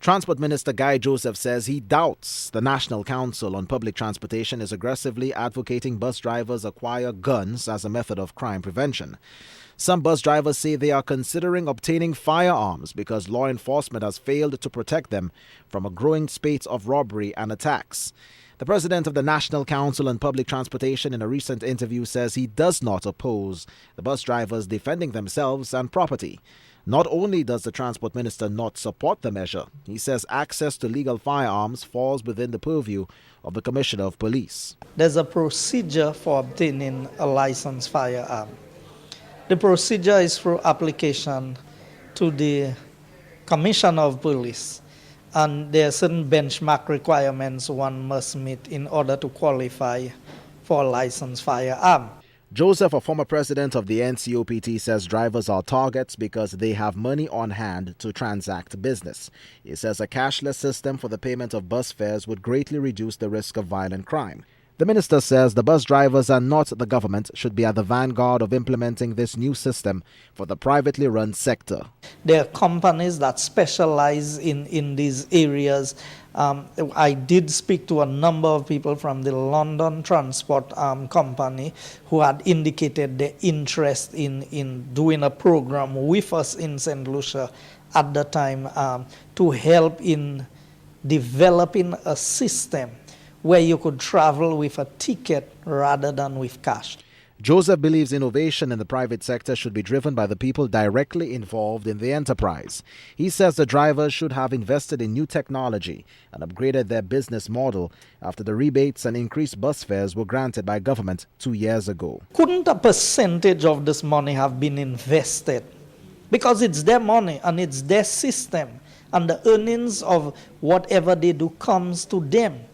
Transport Minister Guy Joseph says he doubts the National Council on Public Transportation is aggressively advocating bus drivers acquire guns as a method of crime prevention. Some bus drivers say they are considering obtaining firearms because law enforcement has failed to protect them from a growing spate of robbery and attacks. The president of the National Council on Public Transportation in a recent interview says he does not oppose the bus drivers defending themselves and property. Not only does the transport minister not support the measure, he says access to legal firearms falls within the purview of the Commissioner of Police. There's a procedure for obtaining a licensed firearm. The procedure is through application to the Commissioner of Police, and there are certain benchmark requirements one must meet in order to qualify for a licensed firearm. Joseph, a former president of the NCOPT, says drivers are targets because they have money on hand to transact business. He says a cashless system for the payment of bus fares would greatly reduce the risk of violent crime. The minister says the bus drivers and not the government should be at the vanguard of implementing this new system for the privately run sector. There are companies that specialize in these areas. I did speak to a number of people from the London Transport Company who had indicated their interest in doing a program with us in St. Lucia at the time to help in developing a system where you could travel with a ticket rather than with cash. Joseph believes innovation in the private sector should be driven by the people directly involved in the enterprise. He says the drivers should have invested in new technology and upgraded their business model after the rebates and increased bus fares were granted by government 2 years ago. Couldn't a percentage of this money have been invested? Because it's their money and it's their system, and the earnings of whatever they do comes to them.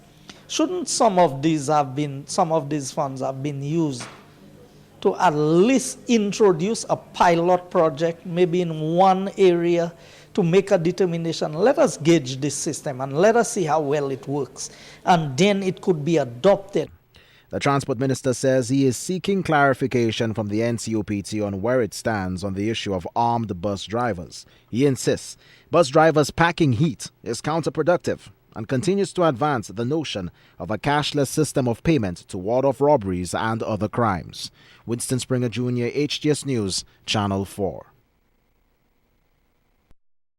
Shouldn't some of these funds have been used to at least introduce a pilot project, maybe in one area, to make a determination? Let us gauge this system and let us see how well it works, and then it could be adopted. The transport minister says he is seeking clarification from the NCOPT on where it stands on the issue of armed bus drivers. He insists bus drivers packing heat is counterproductive and continues to advance the notion of a cashless system of payment to ward off robberies and other crimes. Winston Springer Jr., HTS News, Channel 4.